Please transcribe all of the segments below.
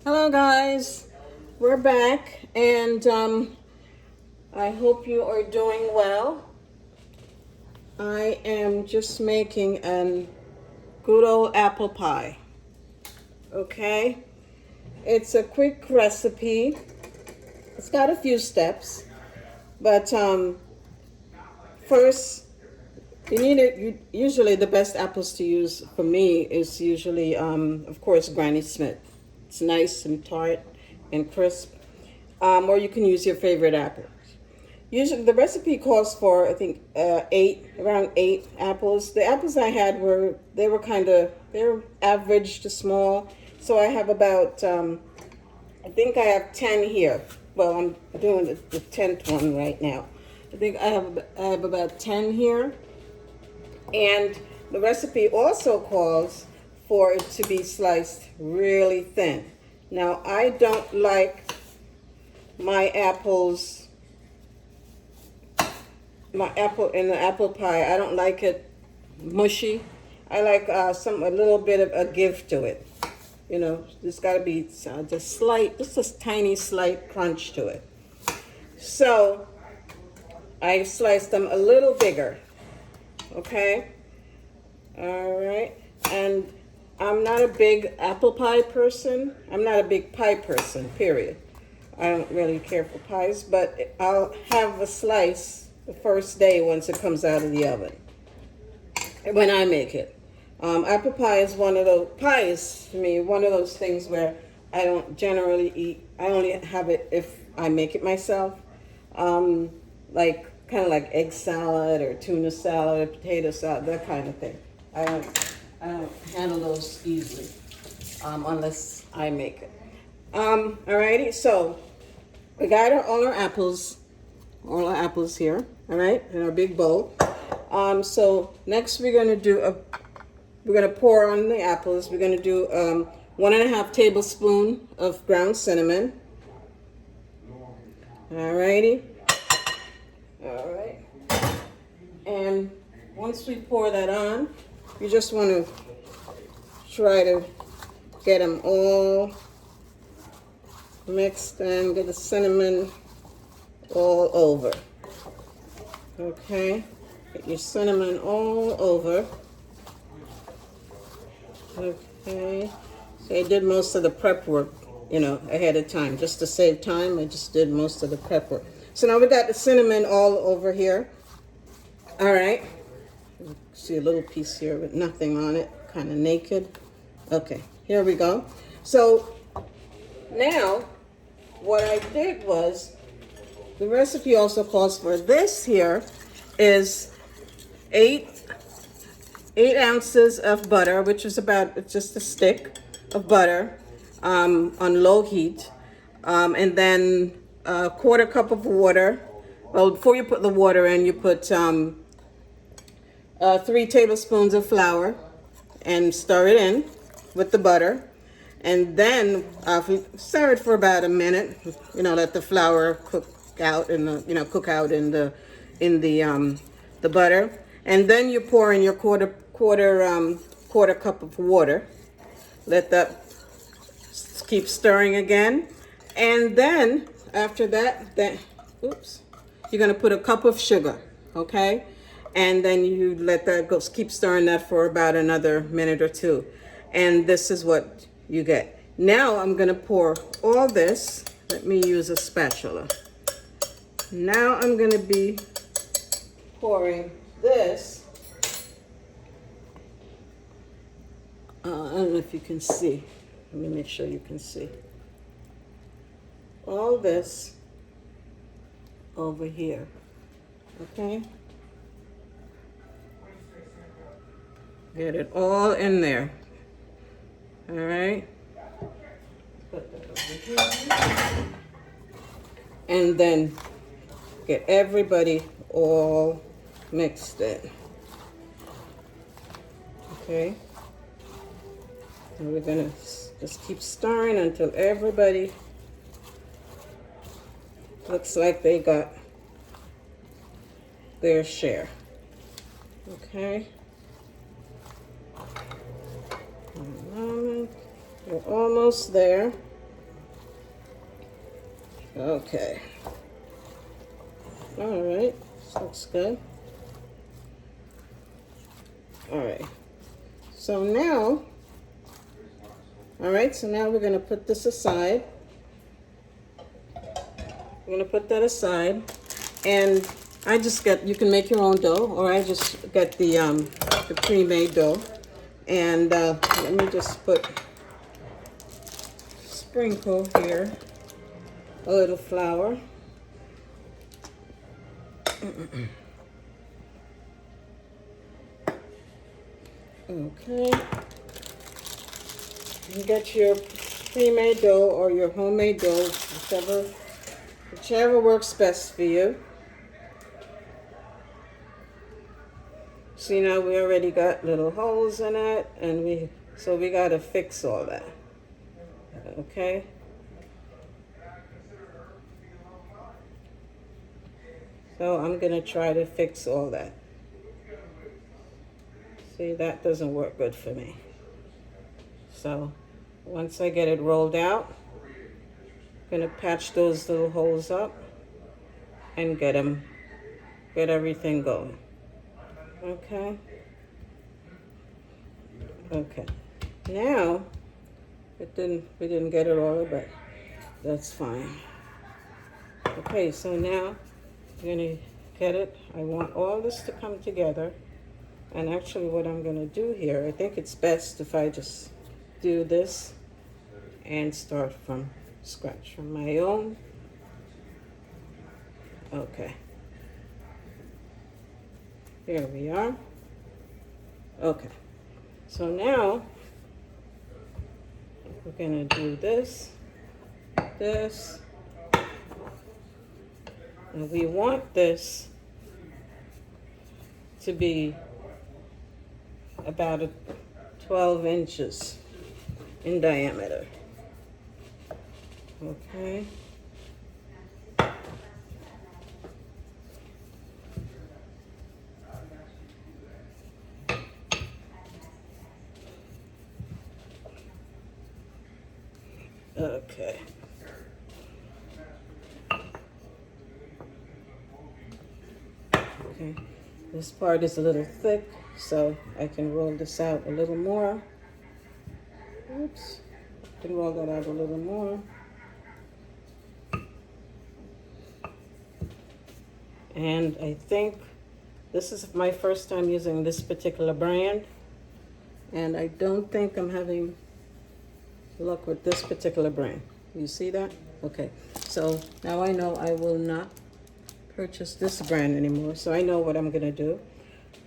Hello, guys. We're back, and I hope you are doing well. I am just making an good old apple pie. Okay, it's a quick recipe. It's got a few steps, but first you need it. Usually, the best apples to use for me is usually, of course, Granny Smith. It's nice and tart and crisp. Or you can use your favorite apple. Usually, the recipe calls for I think around eight apples. The apples I had they're average to small. So I have about I think I have 10 here. Well, I'm doing the 10th one right now. I think I have about 10 here, and the recipe also calls for it to be sliced really thin. Now I don't like my apples my apple in the apple pie. I don't like it mushy. I like a little bit of a give to it. You know, there's got to be just a tiny slight crunch to it. So I sliced them a little bigger. Okay. All right. And I'm not a big apple pie person. I'm not a big pie person. Period. I don't really care for pies, but I'll have a slice the first day once it comes out of the oven when I make it. Apple pie is one of those pies to me, one of those things where I don't generally eat. I only have it if I make it myself, like kind of like egg salad or tuna salad or potato salad, that kind of thing. I don't handle those easily unless I make it. Alrighty, so we got all our apples here, all right, in our big bowl. So next we're gonna pour on the apples. We're gonna do 1.5 tablespoon of ground cinnamon. Alrighty, all right. And once we pour that on, you just want to try to get them all mixed and get the cinnamon all over. Okay, get your cinnamon all over. Okay, so I did most of the prep work, ahead of time. Just to save time, I just did most of the prep work. So now we got the cinnamon all over here. All right, see a little piece here with nothing on it, kind of naked. Okay, here we go. So now what I did was, the recipe also calls for this here is eight ounces of butter, which is about just a stick of butter on low heat, and then a quarter cup of water. Well, before you put the water in, you put 3 tablespoons of flour and stir it in with the butter. And then if you stir it for about a minute, let the flour cook out in the the butter, and then you pour in your quarter cup of water. Let that keep stirring again, and then after that, you're gonna put a cup of sugar, okay, and then you let that go. Keep stirring that for about another minute or two, and this is what you get. Now I'm gonna pour all this. Let me use a spatula. Now I'm gonna be pouring this. I don't know if you can see. Let me make sure you can see. All this over here, okay? Get it all in there, all right? Put that over here. And then get everybody all mixed in, okay? And we're gonna just keep stirring until everybody looks like they got their share, okay? We're almost there. Okay. All right. This looks good. All right. So now, all right, so now we're going to put this aside. We're going to put that aside. And I just get, you can make your own dough, or I just get the pre-made dough. And let me just sprinkle here a little flour. Okay. You get your pre-made dough or your homemade dough, whichever works best for you. See, now we already got little holes in it, and so we got to fix all that. Okay. So I'm going to try to fix all that. See, that doesn't work good for me. So once I get it rolled out, I'm going to patch those little holes up and get everything going. Okay. Okay. Now, we didn't get it all, but that's fine. Okay, so now I'm gonna get it. I want all this to come together. And actually what I'm gonna do here, I think it's best if I just do this and start from scratch, from my own. Okay. Here we are. Okay. So now we're gonna do this, and we want this to be about 12 inches in diameter. Okay. Okay. Okay. This part is a little thick, so I can roll this out a little more. Oops. I can roll that out a little more. And I think this is my first time using this particular brand, and I don't think I'm having luck with this particular brand. You see that? Okay. So now I know I will not purchase this brand anymore. So I know what I'm going to do.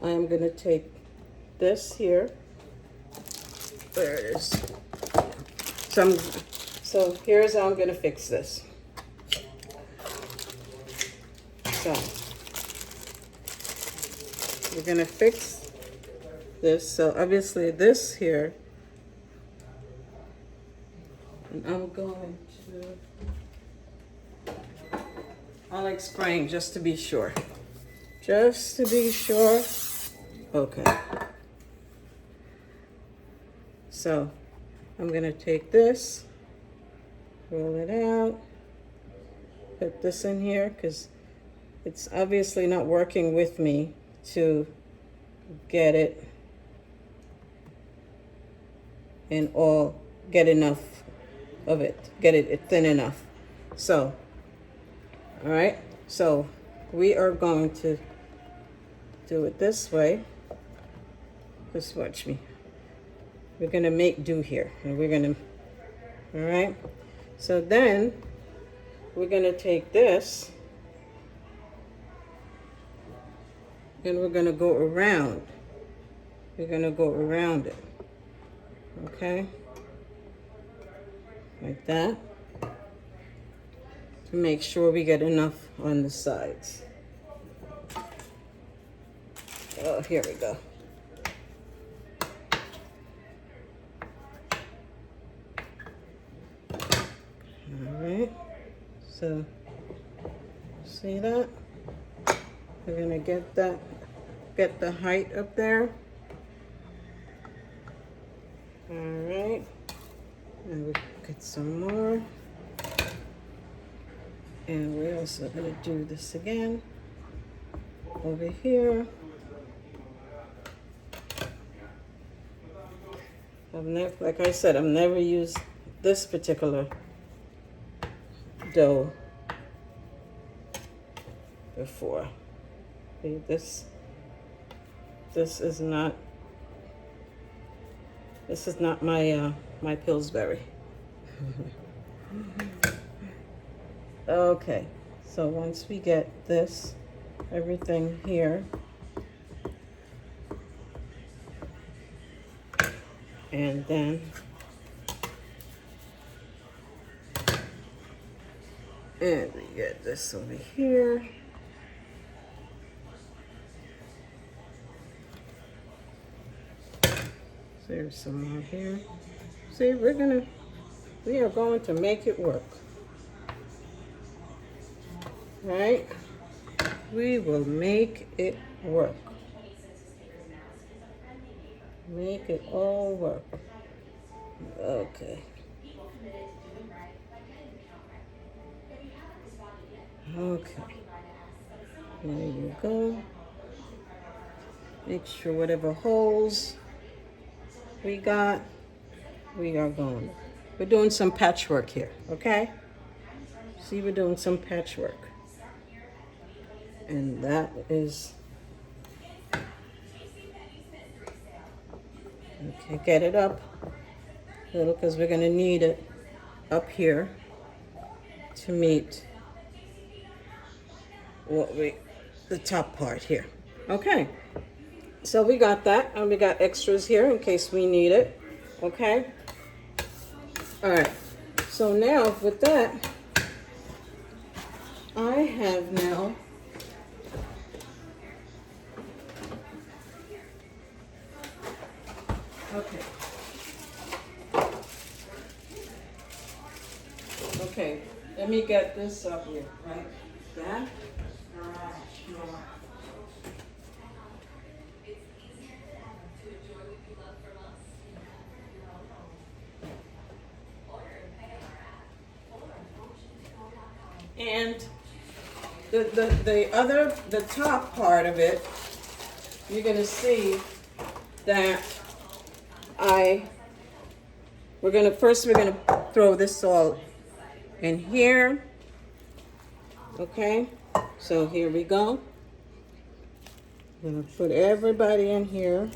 I am going to take this here. There it is. So here's how I'm going to fix this. So we're going to fix this. So obviously this here, and I'm going to, I like spraying just to be sure. Just to be sure. Okay. So I'm going to take this, roll it out, put this in here because it's obviously not working with me to get it and get enough of it, get it thin enough. So, all right, so we are going to do it this way. Just watch me. We're gonna make do here, and we're gonna, all right? So then we're gonna take this and we're gonna go around. We're gonna go around it, okay? Like that, to make sure we get enough on the sides. Oh, here we go. All right, so see that? We're gonna get the height up there. All right, and we get some more. And we're also going to do this again over here. I've never, like I said, I've never used this particular dough before. See, this is not my my Pillsbury. Okay, so once we get this, everything here, and then and we get this over here. There's some more here. See, we are going to make it work. Right? We will make it work. Make it all work. Okay. Okay. There you go. Make sure whatever holes we got, we are going. We're doing some patchwork here, okay? See, we're doing some patchwork. And that is, okay, get it up a little because we're gonna need it up here to meet the top part here. Okay, so we got that, and we got extras here in case we need it, okay? All right, so now with that, I have now okay, let me get this up here, right? That. And the top part of it, you're gonna see that we're gonna throw this all in here. Okay, so here we go. I'm gonna put everybody in here,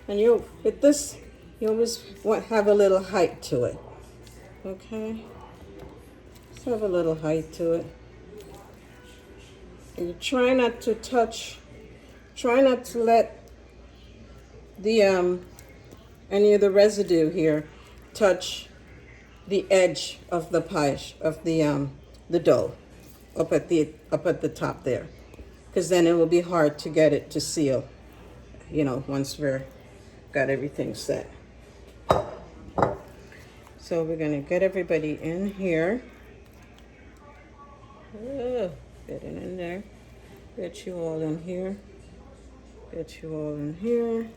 and with this, you always have a little height to it. Okay, just have a little height to it. And you try not to let the any of the residue here touch the edge of the pie, of the dough up at the top there, because then it will be hard to get it to seal, once we're got everything set. So we're gonna get everybody in here. Get it in there. Get you all in here. Get you all in here.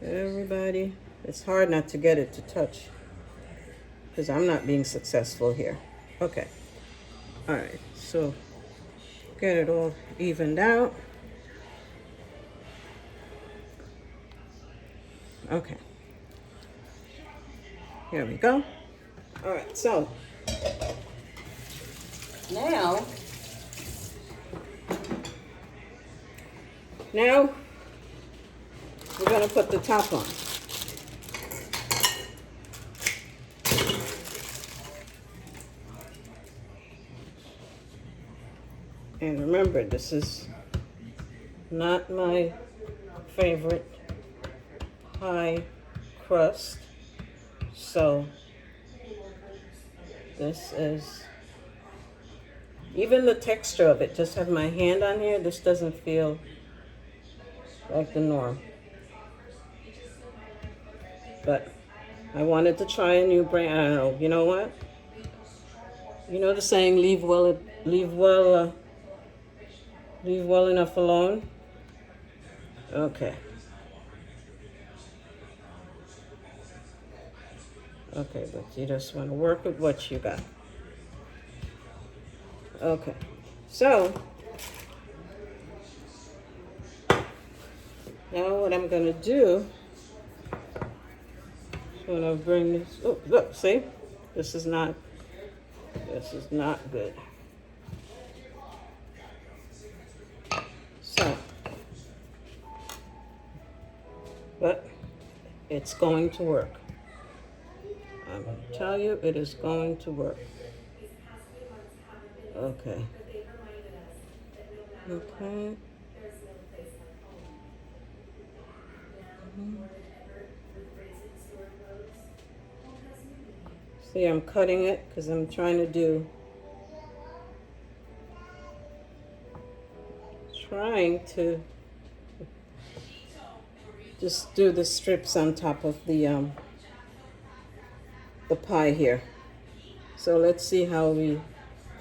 Get everybody. It's hard not to get it to touch because I'm not being successful here. Okay. All right. So get it all evened out. Okay. Here we go. All right. So now we're going to put the top on. And remember, this is not my favorite pie crust. So this is, even the texture of it, just have my hand on here, this doesn't feel like the norm. But I wanted to try a new brand. I don't know. You know what? You know the saying, leave well enough alone. Okay. Okay, but you just want to work with what you got. Okay, so now what I'm gonna do, I'm gonna bring this, oh, look, see? This is not good. So, but it's going to work. I'm gonna tell you, it is going to work. Okay. Okay. See, I'm cutting it because I'm trying to just do the strips on top of the pie here. So let's see how we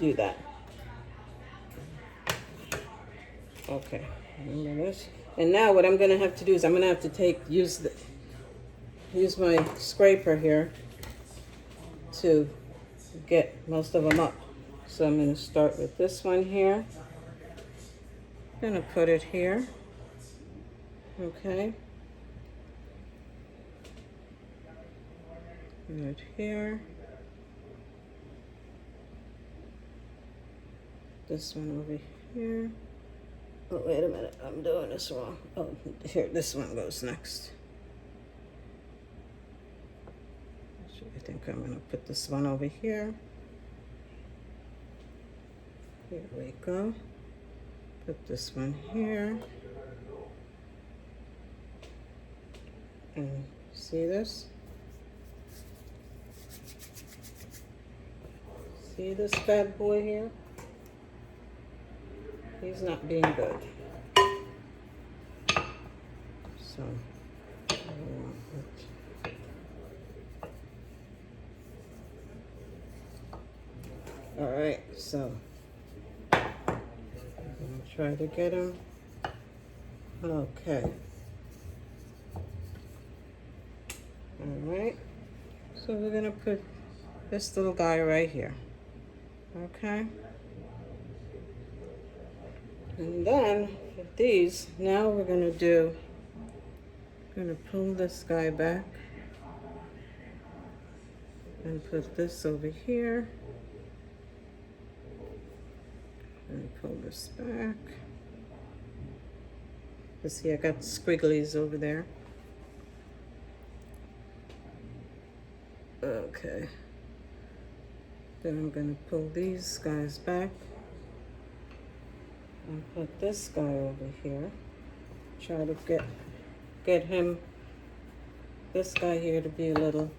do that. Okay, remember this. And now what I'm gonna have to do is I'm gonna have to use my scraper here to get most of them up. So I'm gonna start with this one here. I'm gonna put it here. Okay. Right here. This one over here. Oh, wait a minute, I'm doing this wrong. Oh, here, this one goes next. I think I'm gonna put this one over here. Here we go. Put this one here. And see this? See this bad boy here? He's not being good. So, all right, so I'm gonna try to get him. Okay. All right. So we're gonna put this little guy right here. Okay. And then with these, now we're gonna pull this guy back and put this over here and pull this back. You see, I got squigglies over there. Okay. Then I'm gonna pull these guys back and put this guy over here. Try to get him, this guy here, to be a little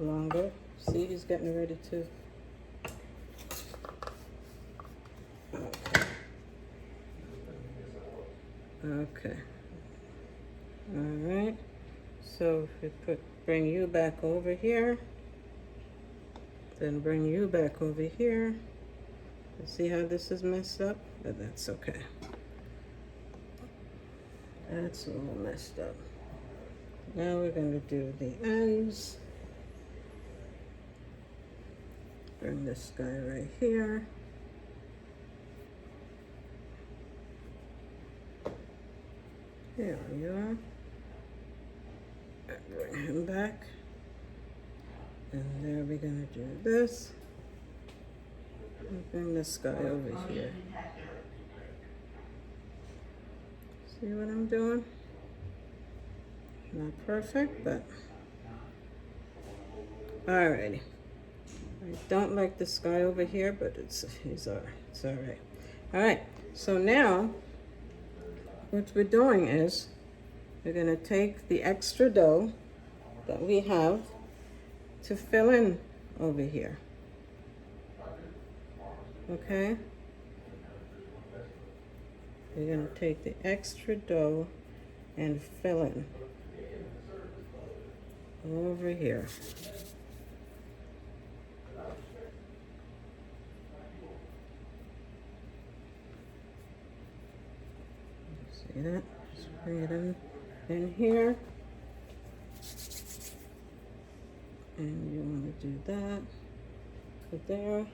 longer. See, he's getting ready to. Okay. Okay. All right. So if we bring you back over here, then bring you back over here. You see how this is messed up? But that's okay. That's a little messed up. Now we're going to do the ends. Bring this guy right here. There we are. And bring him back. And there we're going to do this. And bring this guy over here. See what I'm doing? Not perfect, but alrighty. I don't like this guy over here, but it's all right. All right. So now, what we're doing is we're gonna take the extra dough that we have to fill in over here. Okay. We're gonna take the extra dough and fill in over here. See that? Just bring it in here. And you want to do that. Put there.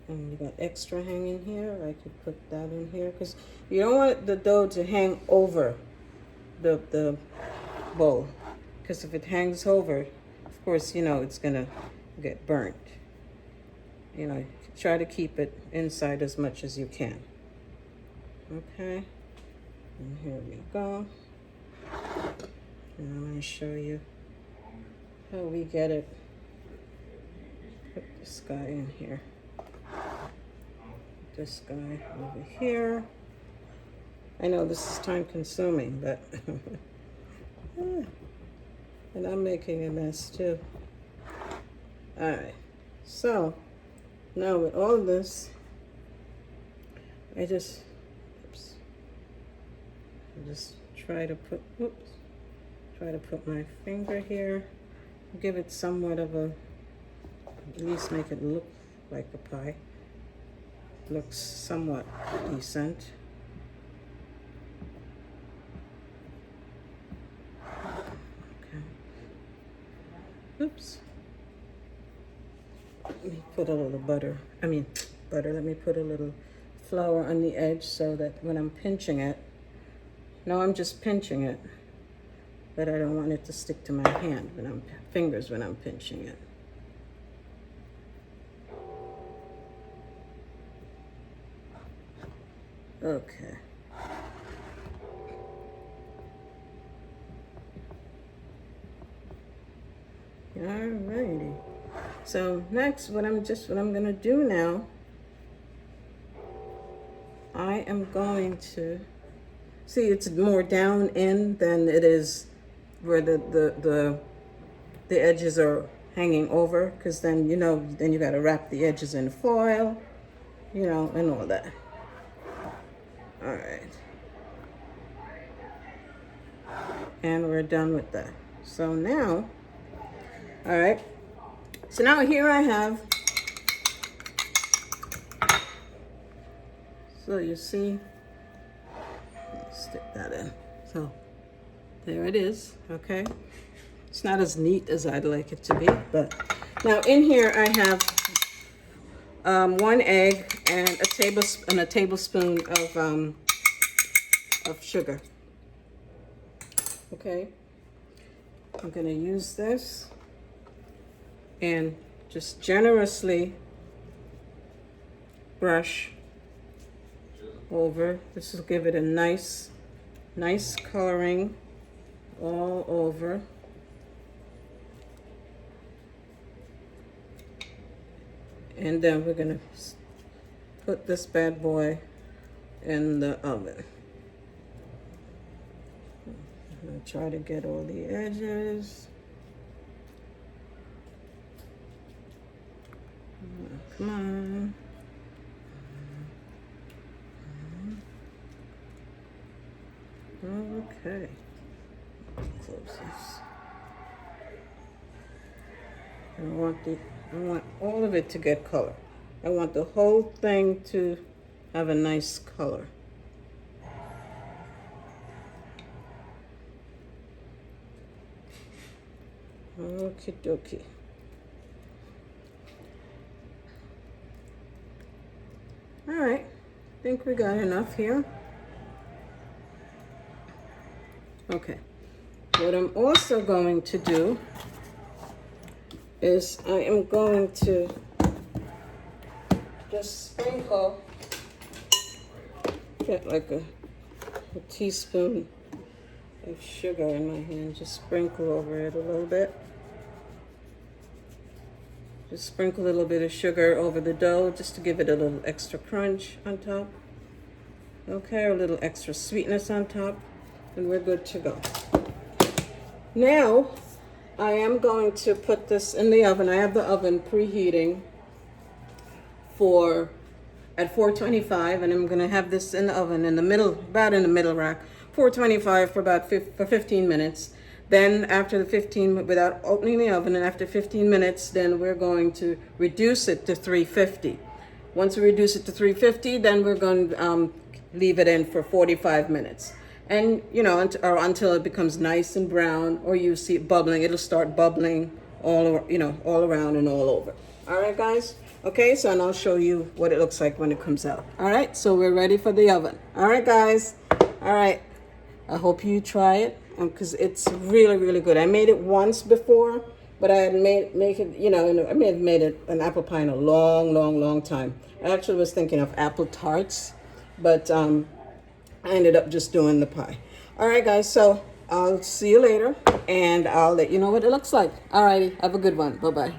And you got extra hanging here. I could put that in here because you don't want the dough to hang over the bowl, because if it hangs over, of course, you know, it's gonna get burnt. You know, try to keep it inside as much as you can. Okay, and here we go. And I'm going to show you how we get it. Put this guy in here. Put this guy over here. I know this is time consuming, but and I'm making a mess too. All right, so now with all of this, I just try to put, try to put my finger here, give it somewhat of a, at least make it look like a pie. Looks somewhat decent. Okay. Oops. Let me put a little butter. Let me put a little flour on the edge so that when I'm pinching it, now I'm just pinching it, but I don't want it to stick to my hand when I'm pinching it. Okay. Alrighty. So next, what I'm gonna do now, I am going to see, it's more down in than it is where the edges are hanging over, because then, you know, then you got to wrap the edges in foil, you know, and all that. All right. And we're done with that. So now, all right. So now here I have, so you see, stick that in. So there it is. Okay, it's not as neat as I'd like it to be, but now in here I have 1 egg and a tablespoon of sugar. Okay, I'm gonna use this and just generously brush over. This will give it a nice coloring all over. And then we're gonna put this bad boy in the oven. I'm gonna try to get all the edges. Come on. Okay. Close this. I want all of it to get color. I want the whole thing to have a nice color. Okie dokie. All right, I think we got enough here. Okay, what I'm also going to do is I am going to just sprinkle, get like a teaspoon of sugar in my hand, just sprinkle over it a little bit. Just sprinkle a little bit of sugar over the dough just to give it a little extra crunch on top. Okay, a little extra sweetness on top, and we're good to go. Now, I am going to put this in the oven. I have the oven preheating at 425, and I'm going to have this in the oven in the middle, about in the middle rack, 425 for about 15 minutes. Then after the 15, without opening the oven, and after 15 minutes, then we're going to reduce it to 350. Once we reduce it to 350, then we're going to leave it in for 45 minutes. And, you know, until it becomes nice and brown, or you see it bubbling. It'll start bubbling all around and all over. All right, guys? Okay, so and I'll show you what it looks like when it comes out. All right, so we're ready for the oven. All right, guys. All right, I hope you try it because it's really, really good. I made it once before, but I had make it, you know, I may have made it an apple pie in a long, long, long time. I actually was thinking of apple tarts, but I ended up just doing the pie. All right, guys, so I'll see you later, and I'll let you know what it looks like. All righty, have a good one. Bye-bye.